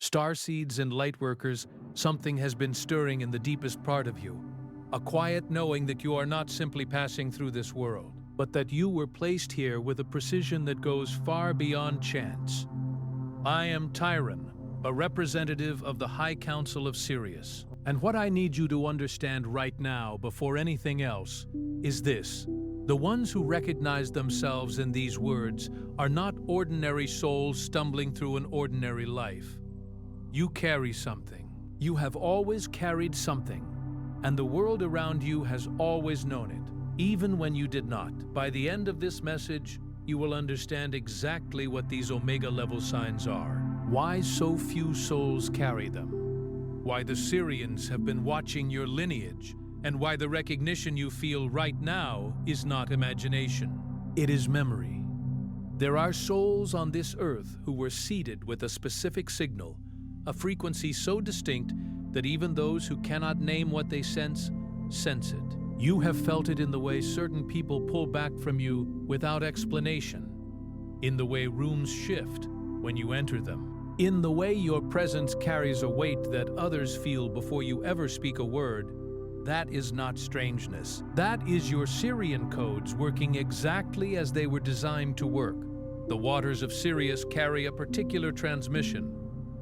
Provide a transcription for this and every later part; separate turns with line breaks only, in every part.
Starseeds and lightworkers, something has been stirring in the deepest part of you. A quiet knowing that you are not simply passing through this world, but that you were placed here with a precision that goes far beyond chance. I am Tyron, a representative of the High Council of Sirius. And what I need you to understand right now, before anything else, is this. The ones who recognize themselves in these words are not ordinary souls stumbling through an ordinary life. You carry something. You have always carried something, and the world around you has always known it, even when you did not. By the end of this message, you will understand exactly what these Omega-level signs are, why so few souls carry them, why the Sirians have been watching your lineage, and why the recognition you feel right now is not imagination. It is memory. There are souls on this earth who were seeded with a specific signal, a frequency so distinct that even those who cannot name what they sense it. You have felt it in the way certain people pull back from you without explanation, in the way rooms shift when you enter them, in the way your presence carries a weight that others feel before you ever speak a word. That is not strangeness. That is your Sirian codes working exactly as they were designed to work. The waters of Sirius carry a particular transmission,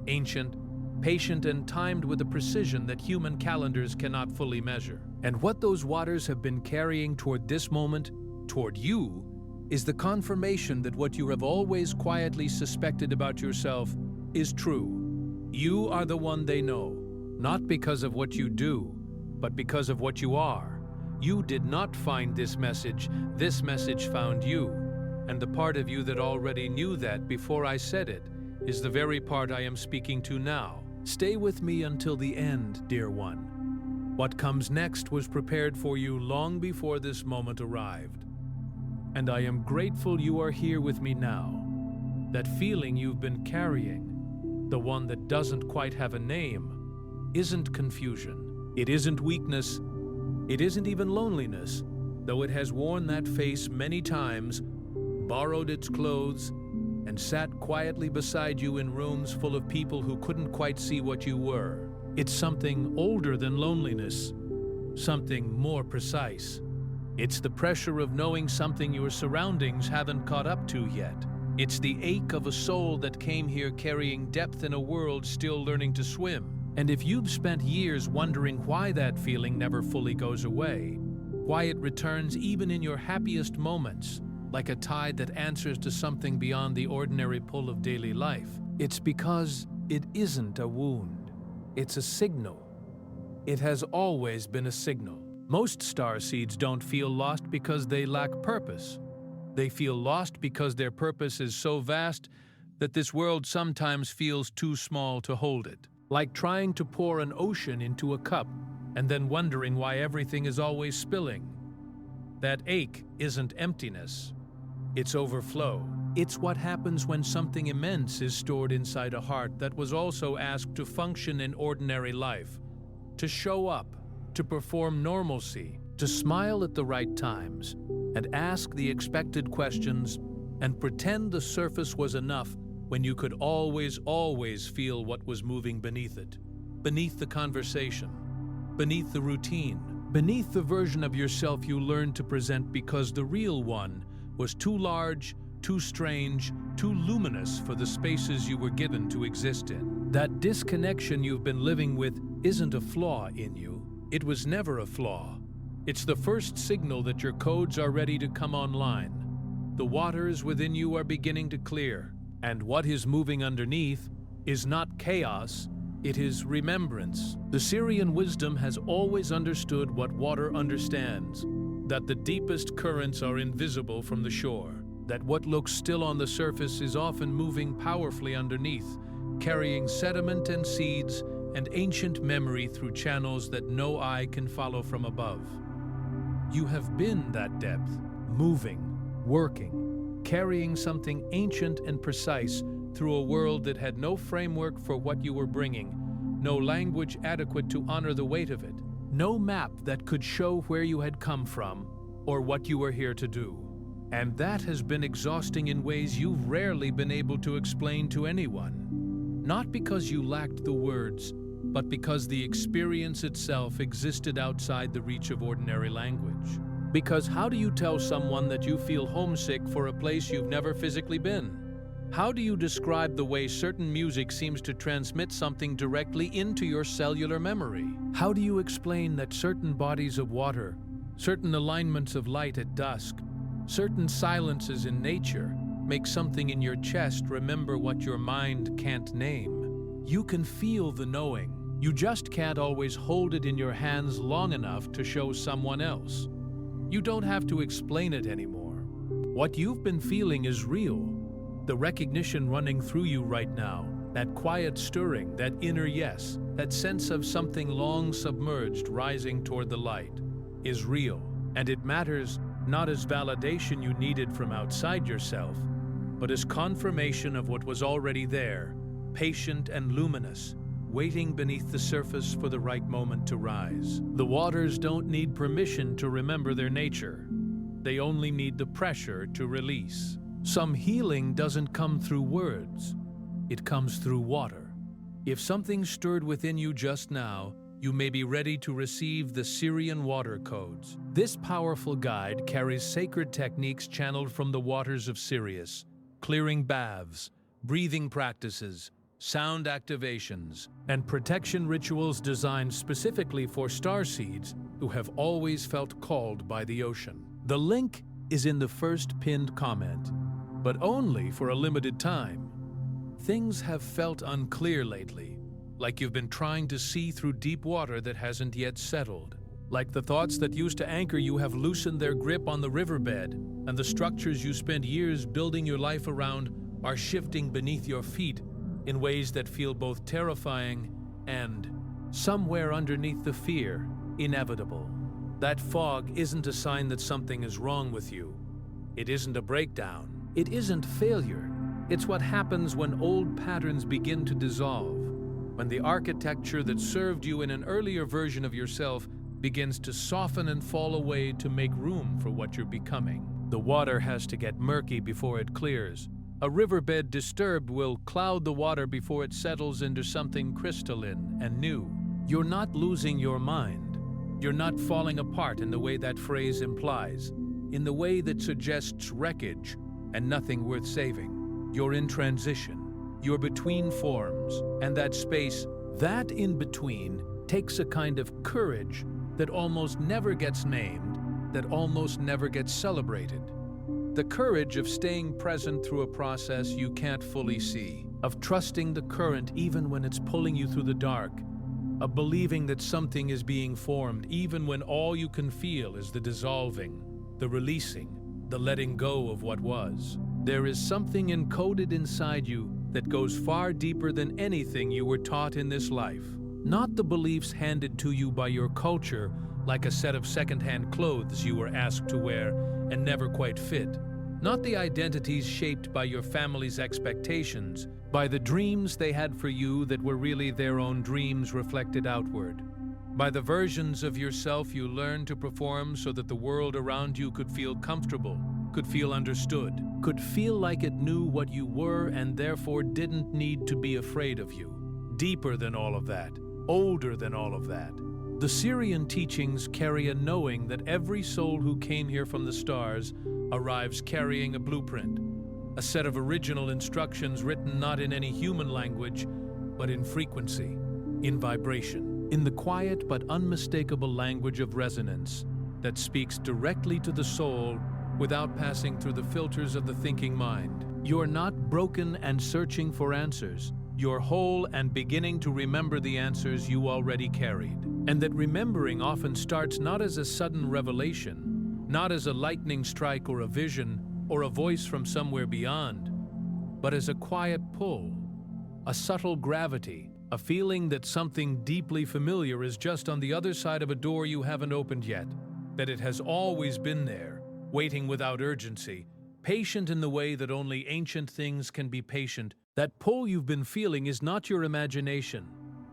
ancient, patient, and timed with a precision that human calendars cannot fully measure. And what those waters have been carrying toward this moment, toward you, is the confirmation that what you have always quietly suspected about yourself is true. You are the one they know, not because of what you do, but because of what you are. You did not find this message found you. And the part of you that already knew that before I said it is the very part I am speaking to now. Stay with me until the end, dear one. What comes next was prepared for you long before this moment arrived. And I am grateful you are here with me now. That feeling you've been carrying, the one that doesn't quite have a name, isn't confusion. It isn't weakness. It isn't even loneliness, though it has worn that face many times, borrowed its clothes, and sat quietly beside you in rooms full of people who couldn't quite see what you were. It's something older than loneliness, something more precise. It's the pressure of knowing something your surroundings haven't caught up to yet. It's the ache of a soul that came here carrying depth in a world still learning to swim. And if you've spent years wondering why that feeling never fully goes away, why it returns even in your happiest moments, like a tide that answers to something beyond the ordinary pull of daily life, it's because it isn't a wound. It's a signal. It has always been a signal. Most starseeds don't feel lost because they lack purpose. They feel lost because their purpose is so vast that this world sometimes feels too small to hold it. Like trying to pour an ocean into a cup and then wondering why everything is always spilling. That ache isn't emptiness. It's overflow. It's what happens when something immense is stored inside a heart that was also asked to function in ordinary life, to show up, to perform normalcy, to smile at the right times, and ask the expected questions, and pretend the surface was enough when you could always feel what was moving beneath it, beneath the conversation, beneath the routine, beneath the version of yourself you learned to present because the real one was too large, too strange, too luminous for the spaces you were given to exist in. That disconnection you've been living with isn't a flaw in you. It was never a flaw. It's the first signal that your codes are ready to come online. The waters within you are beginning to clear. And what is moving underneath is not chaos, it is remembrance. The Sirian wisdom has always understood what water understands, that the deepest currents are invisible from the shore, that what looks still on the surface is often moving powerfully underneath, carrying sediment and seeds and ancient memory through channels that no eye can follow from above. You have been that depth, moving, working, carrying something ancient and precise through a world that had no framework for what you were bringing, no language adequate to honor the weight of it, no map that could show where you had come from or what you were here to do. And that has been exhausting in ways you've rarely been able to explain to anyone. not because you lacked the words, but because the experience itself existed outside the reach of ordinary language. Because how do you tell someone that you feel homesick for a place you've never physically been? How do you describe the way certain music seems to transmit something directly into your cellular memory? How do you explain that certain bodies of water, certain alignments of light at dusk, certain silences in nature make something in your chest remember what your mind can't name? You can feel the knowing. You just can't always hold it in your hands long enough to show someone else. You don't have to explain it anymore. What you've been feeling is real. The recognition running through you right now, that quiet stirring, that inner yes, that sense of something long submerged rising toward the light, is real. And it matters not as validation you needed from outside yourself, but as confirmation of what was already there, patient and luminous, waiting beneath the surface for the right moment to rise. The waters don't need permission to remember their nature. They only need the pressure to release. Some healing doesn't come through words. It comes through water. If something stirred within you just now, you may be ready to receive the Sirian water codes. This powerful guide carries sacred techniques channeled from the waters of Sirius, clearing baths, breathing practices, sound activations, and protection rituals designed specifically for starseeds who have always felt called by the ocean. The link is in the first pinned comment, but only for a limited time. Things have felt unclear lately, like you've been trying to see through deep water that hasn't yet settled. Like the thoughts that used to anchor you have loosened their grip on the riverbed, and the structures you spent years building your life around are shifting beneath your feet in ways that feel both terrifying and, somewhere underneath the fear, inevitable. That fog isn't a sign that something is wrong with you. It isn't a breakdown. It isn't failure. It's what happens when old patterns begin to dissolve, when the architecture that served you in an earlier version of yourself begins to soften and fall away to make room for what you're becoming. The water has to get murky before it clears. A riverbed disturbed will cloud the water before it settles into something crystalline and new. You're not losing your mind. You're not falling apart in the way that phrase implies, in the way that suggests wreckage and nothing worth saving. You're in transition. You're between forms, and that space, that in between, takes a kind of courage that almost never gets named, that almost never gets celebrated. The courage of staying present through a process you can't fully see, of trusting the current even when it's pulling you through the dark, of believing that something is being formed even when all you can feel is the dissolving, the releasing, the letting go of what was. There is something encoded inside you that goes far deeper than anything you were taught in this life. Not the beliefs handed to you by your culture, like a set of secondhand clothes you were asked to wear and never quite fit. Not the identities shaped by your family's expectations, by the dreams they had for you that were really their own dreams reflected outward. By the versions of yourself you learned to perform so that the world around you could feel comfortable, could feel understood, could feel like it knew what you were and therefore didn't need to be afraid of you. Deeper than all of that, older than all of that. The Sirian teachings carry a knowing that every soul who came here from the stars arrives carrying a blueprint, a set of original instructions written not in any human language, but in frequency, in vibration. In the quiet but unmistakable language of resonance that speaks directly to the soul without passing through the filters of the thinking mind. You're not broken and searching for answers. You're whole and beginning to remember the answers you already carried. And that remembering often starts not as a sudden revelation, not as a lightning strike or a vision or a voice from somewhere beyond, but as a quiet pull, a subtle gravity, a feeling that something deeply familiar is just on the other side of a door you haven't opened yet, that it has always been there, waiting without urgency, patient in the way that only ancient things can be patient. That pull you've been feeling is not your imagination.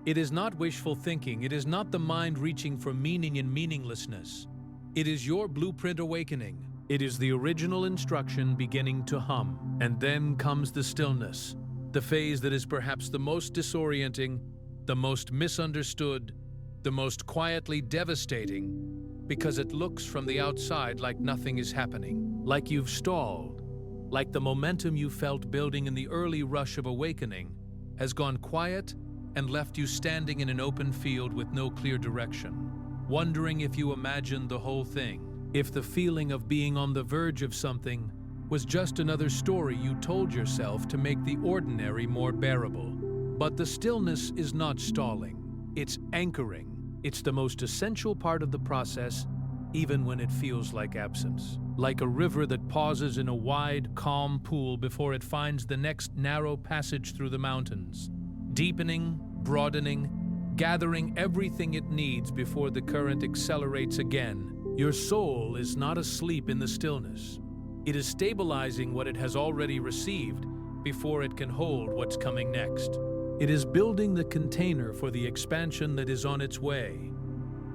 It is not wishful thinking. It is not the mind reaching for meaning in meaninglessness. It is your blueprint awakening. It is the original instruction beginning to hum. And then comes the stillness. The phase that is perhaps the most disorienting, the most misunderstood, the most quietly devastating, because it looks from the outside like nothing is happening, like you've stalled, like the momentum you felt building in the early rush of awakening has gone quiet and left you standing in an open field with no clear direction, wondering if you imagined the whole thing, if the feeling of being on the verge of something was just another story you told yourself to make the ordinary more bearable. But the stillness is not stalling, it's anchoring. It's the most essential part of the process, even when it feels like absence. Like a river that pauses in a wide, calm pool before it finds the next narrow passage through the mountains, deepening, broadening, gathering everything it needs before the current accelerates again. Your soul is not asleep in the stillness. It is stabilizing what it has already received before it can hold what's coming next. It is building the container for the expansion that is on its way.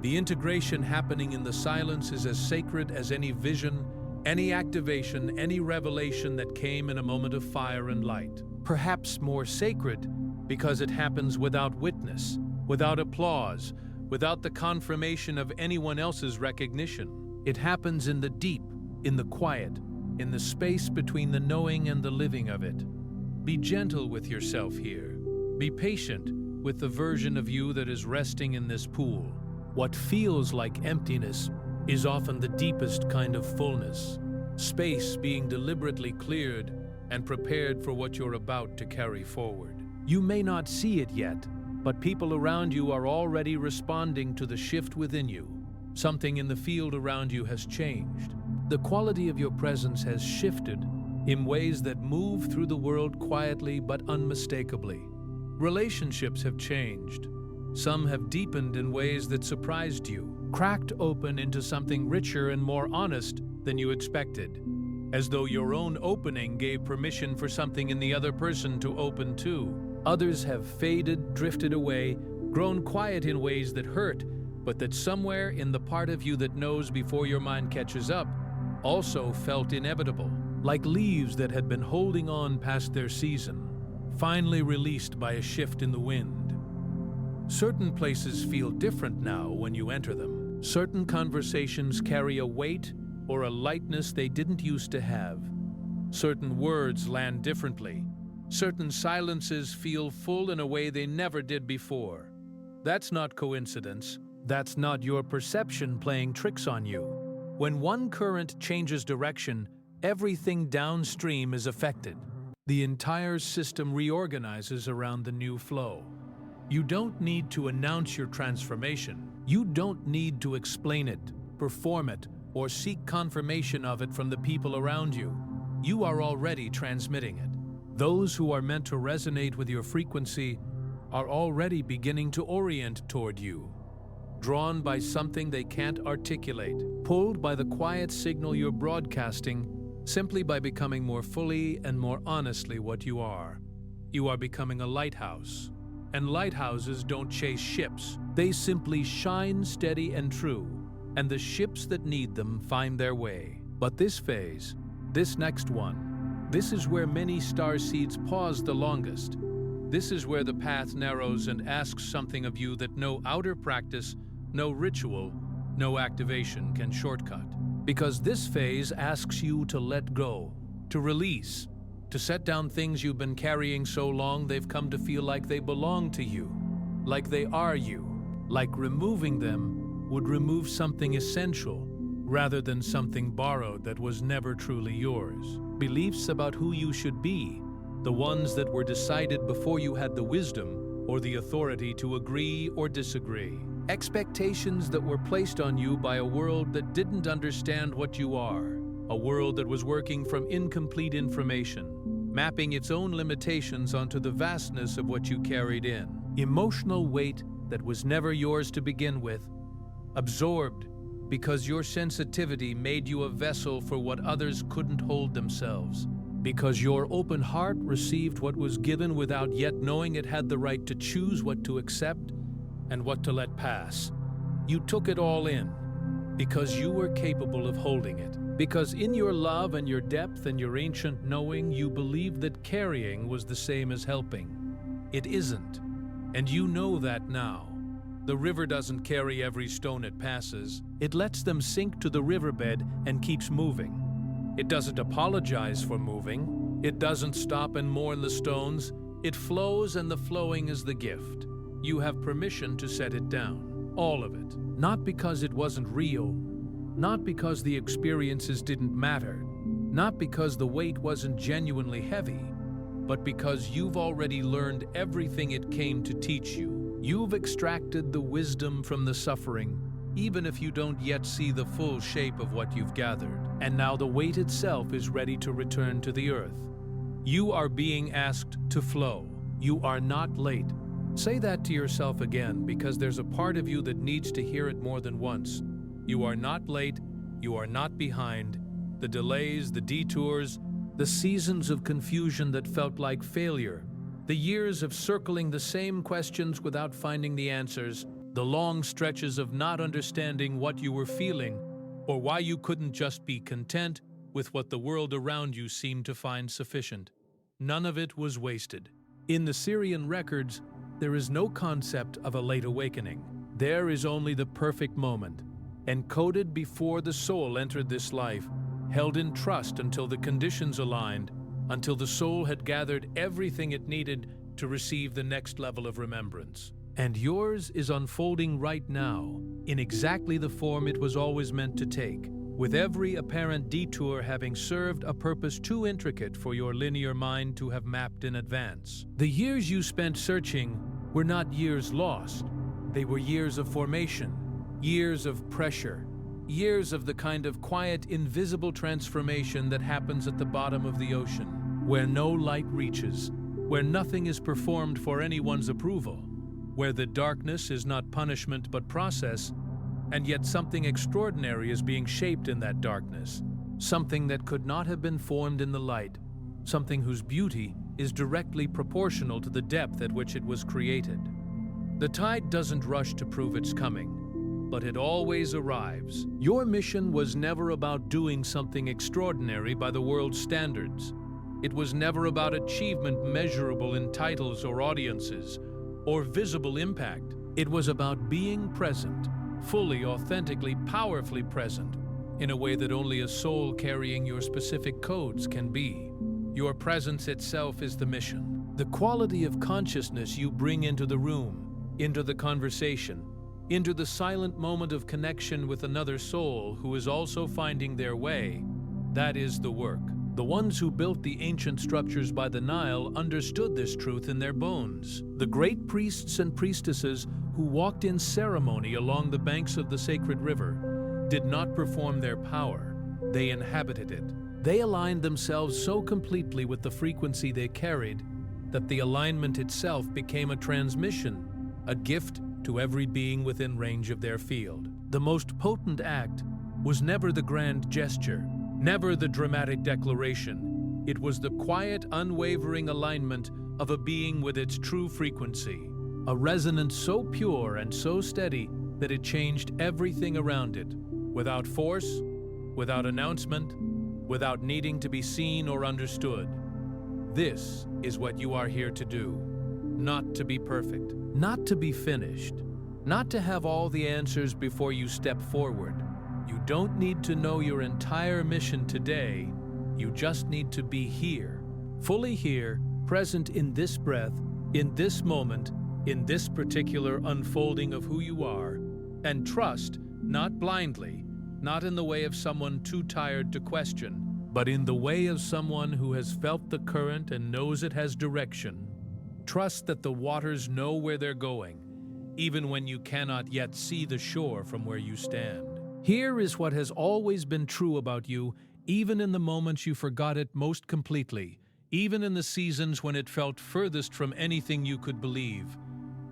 The integration happening in the silence is as sacred as any vision, any activation, any revelation that came in a moment of fire and light. Perhaps more sacred because it happens without witness, without applause, without the confirmation of anyone else's recognition. It happens in the deep, in the quiet, in the space between the knowing and the living of it. Be gentle with yourself here. Be patient with the version of you that is resting in this pool. What feels like emptiness is often the deepest kind of fullness, space being deliberately cleared and prepared for what you're about to carry forward. You may not see it yet, but people around you are already responding to the shift within you. Something in the field around you has changed. The quality of your presence has shifted in ways that move through the world quietly but unmistakably. Relationships have changed. Some have deepened in ways that surprised you, cracked open into something richer and more honest than you expected, as though your own opening gave permission for something in the other person to open too. Others have faded, drifted away, grown quiet in ways that hurt, but that somewhere in the part of you that knows before your mind catches up also felt inevitable, like leaves that had been holding on past their season, finally released by a shift in the wind. Certain places feel different now when you enter them. Certain conversations carry a weight or a lightness they didn't used to have. Certain words land differently. Certain silences feel full in a way they never did before. That's not coincidence. That's not your perception playing tricks on you. When one current changes direction, everything downstream is affected. The entire system reorganizes around the new flow. You don't need to announce your transformation. You don't need to explain it, perform it, or seek confirmation of it from the people around you. You are already transmitting it. Those who are meant to resonate with your frequency are already beginning to orient toward you, drawn by something they can't articulate, pulled by the quiet signal you're broadcasting simply by becoming more fully and more honestly what you are. You are becoming a lighthouse. And lighthouses don't chase ships. They simply shine steady and true, and the ships that need them find their way. But this phase, this next one, this is where many starseeds pause the longest. This is where the path narrows and asks something of you that no outer practice, no ritual, no activation can shortcut. Because this phase asks you to let go, to release, to set down things you've been carrying so long they've come to feel like they belong to you, like they are you, like removing them would remove something essential rather than something borrowed that was never truly yours. Beliefs about who you should be, the ones that were decided before you had the wisdom or the authority to agree or disagree. Expectations that were placed on you by a world that didn't understand what you are, a world that was working from incomplete information, mapping its own limitations onto the vastness of what you carried in. Emotional weight that was never yours to begin with, absorbed because your sensitivity made you a vessel for what others couldn't hold themselves, because your open heart received what was given without yet knowing it had the right to choose what to accept and what to let pass. You took it all in, because you were capable of holding it. Because in your love and your depth and your ancient knowing, you believed that carrying was the same as helping. It isn't, and you know that now. The river doesn't carry every stone it passes. It lets them sink to the riverbed and keeps moving. It doesn't apologize for moving. It doesn't stop and mourn the stones. It flows, and the flowing is the gift. You have permission to set it down, all of it. Not because it wasn't real, not because the experiences didn't matter, not because the weight wasn't genuinely heavy, but because you've already learned everything it came to teach you. You've extracted the wisdom from the suffering, even if you don't yet see the full shape of what you've gathered. And now the weight itself is ready to return to the earth. You are being asked to flow. You are not late. Say that to yourself again, because there's a part of you that needs to hear it more than once. You are not late. You are not behind. The delays, the detours, the seasons of confusion that felt like failure, the years of circling the same questions without finding the answers, the long stretches of not understanding what you were feeling or why you couldn't just be content with what the world around you seemed to find sufficient. None of it was wasted. In the Sirian records, there is no concept of a late awakening. There is only the perfect moment, encoded before the soul entered this life, held in trust until the conditions aligned, until the soul had gathered everything it needed to receive the next level of remembrance. And yours is unfolding right now, in exactly the form it was always meant to take, with every apparent detour having served a purpose too intricate for your linear mind to have mapped in advance. The years you spent searching were not years lost. They were years of formation, years of pressure, years of the kind of quiet, invisible transformation that happens at the bottom of the ocean, where no light reaches, where nothing is performed for anyone's approval, where the darkness is not punishment but process, and yet something extraordinary is being shaped in that darkness, something that could not have been formed in the light, something whose beauty is directly proportional to the depth at which it was created. The tide doesn't rush to prove it's coming, but it always arrives. Your mission was never about doing something extraordinary by the world's standards. It was never about achievement measurable in titles or audiences, or visible impact. It was about being present, fully, authentically, powerfully present, in a way that only a soul carrying your specific codes can be. Your presence itself is the mission. The quality of consciousness you bring into the room, into the conversation, into the silent moment of connection with another soul who is also finding their way, that is the work. The ones who built the ancient structures by the Nile understood this truth in their bones. The great priests and priestesses who walked in ceremony along the banks of the sacred river did not perform their power, they inhabited it. They aligned themselves so completely with the frequency they carried that the alignment itself became a transmission, a gift to every being within range of their field. The most potent act was never the grand gesture, never the dramatic declaration. It was the quiet, unwavering alignment of a being with its true frequency, a resonance so pure and so steady that it changed everything around it, without force, without announcement, without needing to be seen or understood. This is what you are here to do. Not to be perfect, not to be finished, not to have all the answers before you step forward. You don't need to know your entire mission today. You just need to be here, fully here, present in this breath, in this moment, in this particular unfolding of who you are, and trust, not blindly, not in the way of someone too tired to question, but in the way of someone who has felt the current and knows it has direction. Trust that the waters know where they're going, even when you cannot yet see the shore from where you stand. Here is what has always been true about you, even in the moments you forgot it most completely, even in the seasons when it felt furthest from anything you could believe.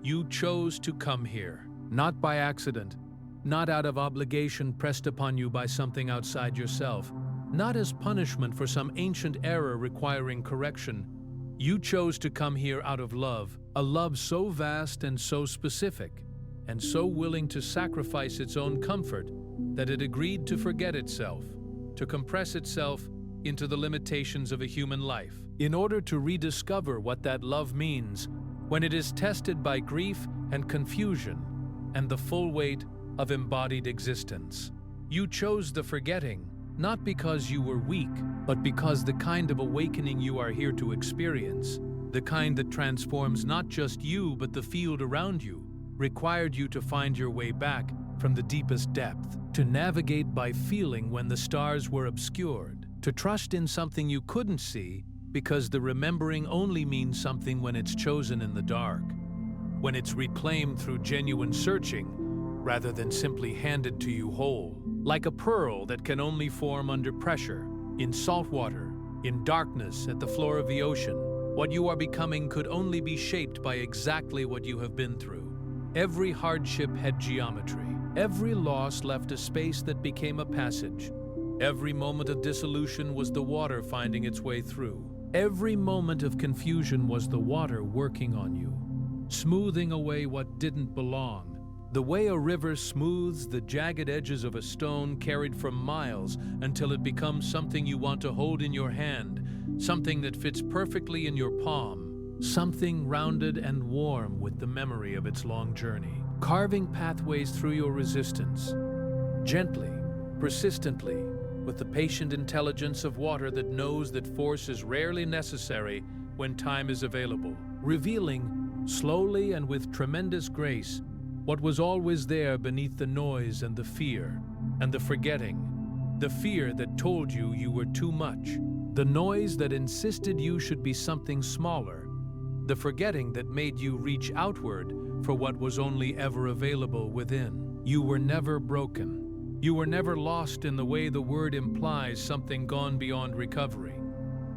You chose to come here, not by accident, not out of obligation pressed upon you by something outside yourself, not as punishment for some ancient error requiring correction. You chose to come here out of love, a love so vast and so specific, and so willing to sacrifice its own comfort that it agreed to forget itself, to compress itself into the limitations of a human life, in order to rediscover what that love means when it is tested by grief and confusion and the full weight of embodied existence. You chose the forgetting, not because you were weak, but because the kind of awakening you are here to experience, the kind that transforms not just you but the field around you, required you to find your way back from the deepest depth, to navigate by feeling when the stars were obscured, to trust in something you couldn't see because the remembering only means something when it's chosen in the dark, when it's reclaimed through genuine searching rather than simply handed to you whole, like a pearl that can only form under pressure, in salt water, in darkness at the floor of the ocean. What you are becoming could only be shaped by exactly what you have been through. Every hardship had geometry. Every loss left a space that became a passage. Every moment of dissolution was the water finding its way through. Every moment of confusion was the water working on you, smoothing away what didn't belong. The way a river smooths the jagged edges of a stone carried for miles until it becomes something you want to hold in your hand, something that fits perfectly in your palm. Something rounded and warm with the memory of its long journey, carving pathways through your resistance, gently, persistently, with the patient intelligence of water that knows that force is rarely necessary when time is available, revealing, slowly and with tremendous grace, what was always there beneath the noise and the fear, and the forgetting, the fear that told you you were too much, the noise that insisted you should be something smaller, the forgetting that made you reach outward for what was only ever available within. You were never broken. You were never lost in the way the word implies something gone beyond recovery.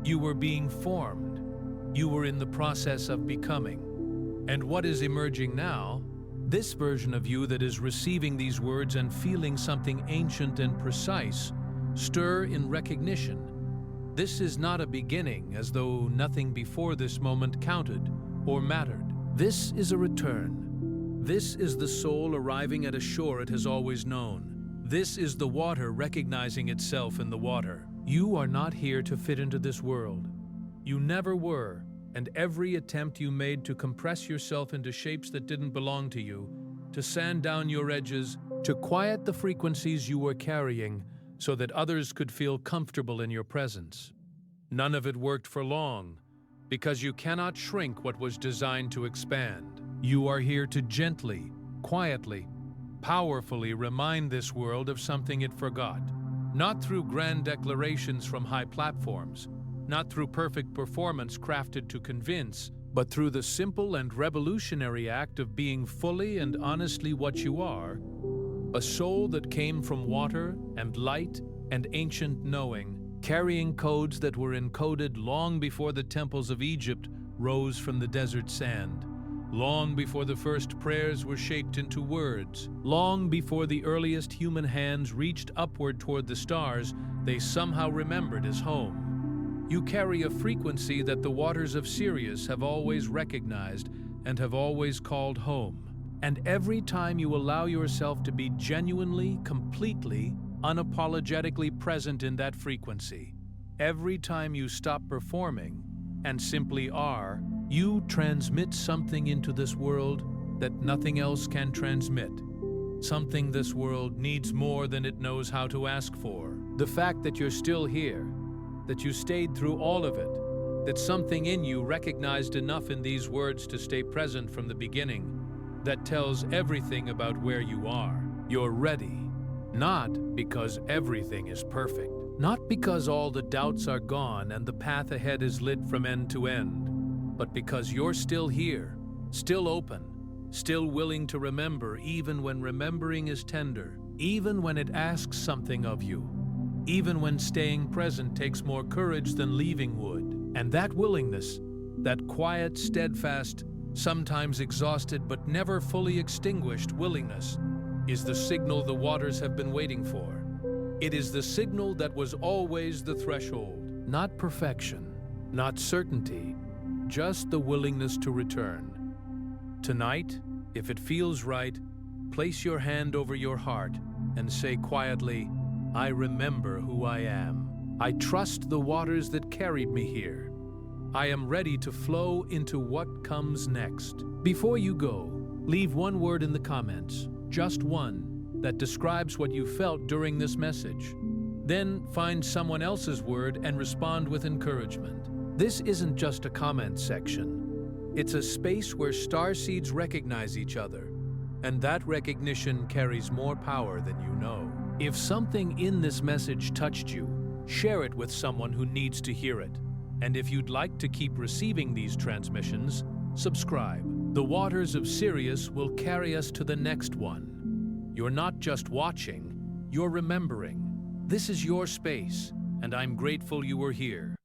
You were being formed. You were in the process of becoming. And what is emerging now, this version of you that is receiving these words and feeling something ancient and precise, stir in recognition. This is not a beginning, as though nothing before this moment counted or mattered. This is a return. This is the soul arriving at a shore it has always known. This is the water recognizing itself in the water. You are not here to fit into this world. You never were, and every attempt you made to compress yourself into shapes that didn't belong to you, to sand down your edges, to quiet the frequencies you were carrying, so that others could feel comfortable in your presence. None of it worked for long, because you cannot shrink what was designed to expand. You are here to gently, quietly, powerfully remind this world of something it forgot. Not through grand declarations from high platforms, not through perfect performance crafted to convince, but through the simple and revolutionary act of being fully and honestly what you are, a soul that came from water and light and ancient knowing, carrying codes that were encoded long before the temples of Egypt rose from the desert sand, long before the first prayers were shaped into words, long before the earliest human hands reached upward toward the stars they somehow remembered as home. You carry a frequency that the waters of Sirius have always recognized and have always called home. And every time you allow yourself to be genuinely, completely, unapologetically present in that frequency, every time you stop performing and simply are, you transmit something into this world that nothing else can transmit. Something this world needs more than it knows how to ask for. The fact that you're still here, that you stayed through all of it, that something in you recognized enough in these words to stay present from the beginning, that tells everything about where you are. You're ready, not because everything is perfect, not because all the doubts are gone and the path ahead is lit from end to end, but because you're still here, still open, still willing to remember even when remembering is tender, even when it asks something of you, even when staying present takes more courage than leaving would. And that willingness, that quiet, steadfast, sometimes exhausted but never fully extinguished willingness, is the signal the waters have been waiting for. It is the signal that was always the threshold. Not perfection, not certainty, just the willingness to return. Tonight, if it feels right, place your hand over your heart and say quietly, "I remember who I am. I trust the waters that carried me here. I am ready to flow into what comes next." Before you go, leave one word in the comments, just one, that describes what you felt during this message. Then find someone else's word and respond with encouragement. This isn't just a comment section. It's a space where starseeds recognize each other, and that recognition carries more power than you know. If something in this message touched you, share it with someone who needs to hear it. And if you'd like to keep receiving these transmissions, subscribe. The waters of Sirius will carry us to the next one. You're not just watching, you're remembering. This is your space, and I'm grateful you were here.